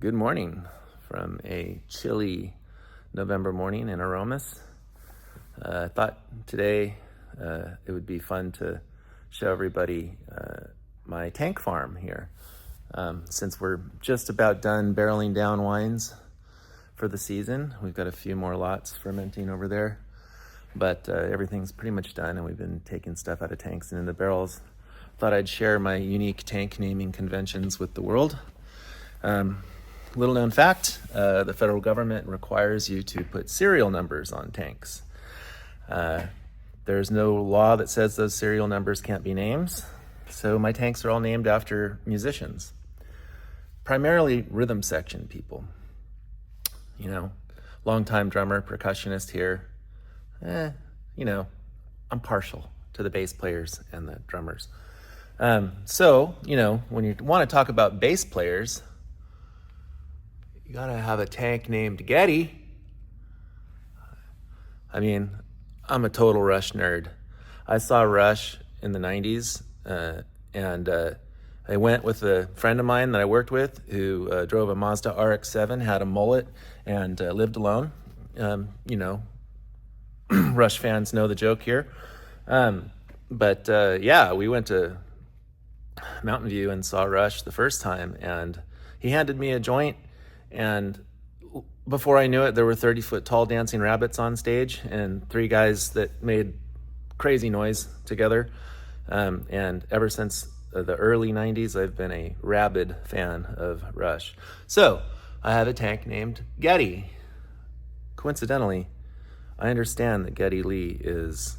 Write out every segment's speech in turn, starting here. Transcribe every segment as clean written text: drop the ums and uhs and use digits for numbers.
Good morning from a chilly November morning in Aromas. I thought today it would be fun to show everybody my tank farm here. Since we're just about done barreling down wines for the season, we've got a few more lots fermenting over there, but everything's pretty much done and we've been taking stuff out of tanks and into barrels. Thought I'd share my unique tank naming conventions with the world. Little known fact, the federal government requires you to put serial numbers on tanks. There's no law that says those serial numbers can't be names, so my tanks are all named after musicians, primarily rhythm section people. You know, longtime drummer, percussionist here. I'm partial to the bass players and the drummers. So, when you want to talk about bass players, you gotta have a tank named Geddy. I mean, I'm a total Rush nerd. I saw Rush in the 90s, and I went with a friend of mine that I worked with who drove a Mazda RX-7, had a mullet, and lived alone. Rush fans know the joke here. But we went to Mountain View and saw Rush the first time, and he handed me a joint, and before I knew it, there were 30-foot tall dancing rabbits on stage and three guys that made crazy noise together. And ever since the early 90s, I've been a rabid fan of Rush. So I have a tank named Geddy. Coincidentally, I understand that Geddy Lee is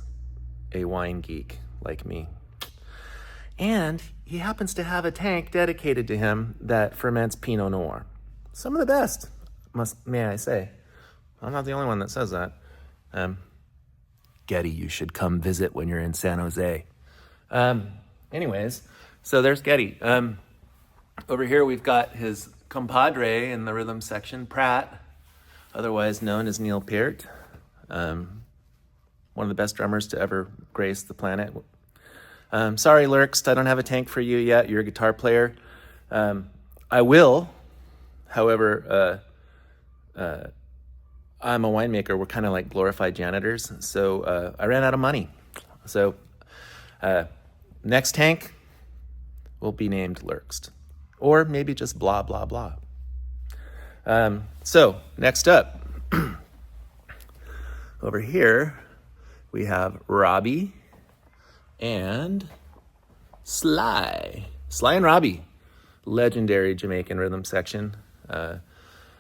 a wine geek like me. And he happens to have a tank dedicated to him that ferments Pinot Noir. Some of the best, may I say. I'm not the only one that says that. Geddy, you should come visit when you're in San Jose. Anyways, so there's Geddy. Over here we've got his compadre in the rhythm section, Pratt, otherwise known as Neil Peart. One of the best drummers to ever grace the planet. Sorry, Lurks, I don't have a tank for you yet. You're a guitar player. I will. However, I'm a winemaker. We're kind of like glorified janitors. So I ran out of money. So next tank will be named Lurks. Or maybe just blah, blah, blah. So next up, over here, we have Robbie and Sly. Sly and Robbie, legendary Jamaican rhythm section,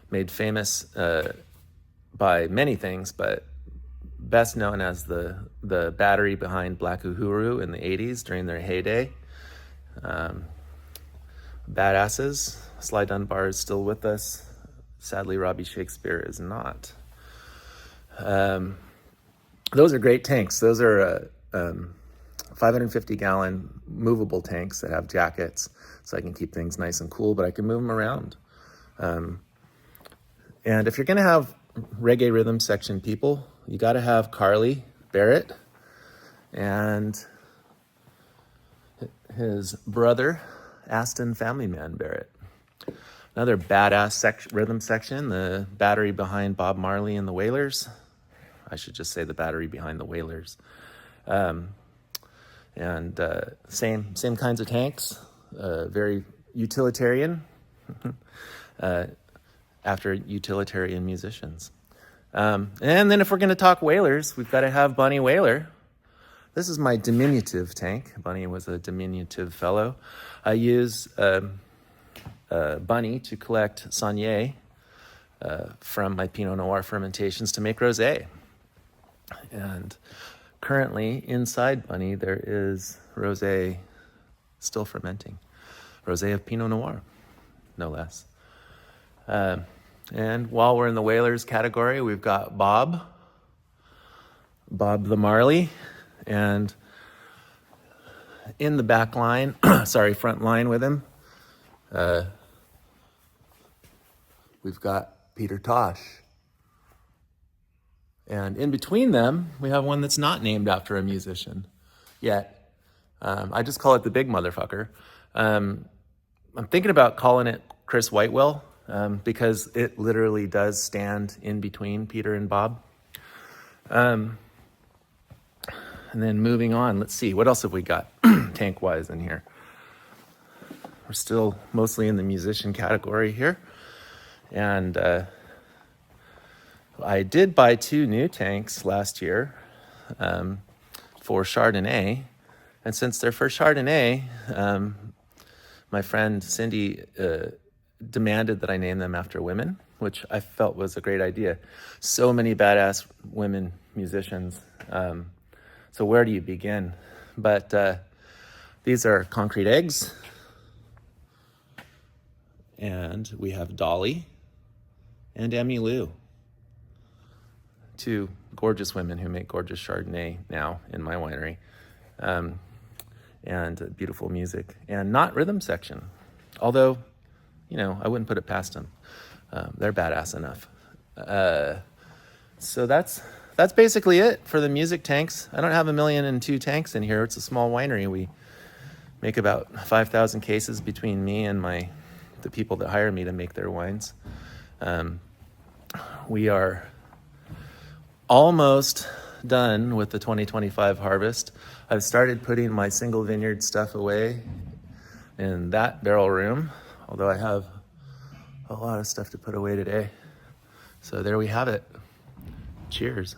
made famous by many things, but best known as the battery behind Black Uhuru in the 80s during their heyday. Badasses. Sly Dunbar is still with us. Sadly, Robbie Shakespeare is not. Those are great tanks. Those are 550-gallon movable tanks that have jackets, so I can keep things nice and cool, but I can move them around. And if you're going to have reggae rhythm section people, you got to have Carly Barrett and his brother, Aston Family Man Barrett. Another badass rhythm section, the battery behind Bob Marley and the Wailers. I should just say the battery behind the Wailers. Same kinds of tanks, very utilitarian, after utilitarian musicians. And then if we're going to talk Wailers, we've got to have Bunny Wailer. This is my diminutive tank. Bunny was a diminutive fellow. I use Bunny to collect Saunier from my Pinot Noir fermentations to make rosé. And currently inside Bunny there is rosé still fermenting. Rosé of Pinot Noir, no less. And while we're in the Whalers category, we've got Bob the Marley, and in the back line, front line with him, we've got Peter Tosh. And in between them, we have one that's not named after a musician yet. I just call it the big motherfucker. I'm thinking about calling it Chris Whitewell, because it literally does stand in between Peter and Bob. And then moving on, let's see, what else have we got tank-wise in here? We're still mostly in the musician category here. And I did buy 2 new tanks last year for Chardonnay. And since they're for Chardonnay, my friend Cindy demanded that I name them after women, which I felt was a great idea. So many badass women musicians. So where do you begin? But these are Concrete Eggs. And we have Dolly and Emmy Lou. 2 gorgeous women who make gorgeous Chardonnay now in my winery. And beautiful music. And not rhythm section. Although, you know, I wouldn't put it past them. They're badass enough. So that's basically it for the music tanks. I don't have 1,000,002 tanks in here. It's a small winery. We make about 5,000 cases between me and the people that hire me to make their wines. We are almost done with the 2025 harvest. I've started putting my single vineyard stuff away in that barrel room, although I have a lot of stuff to put away today. So there we have it. Cheers.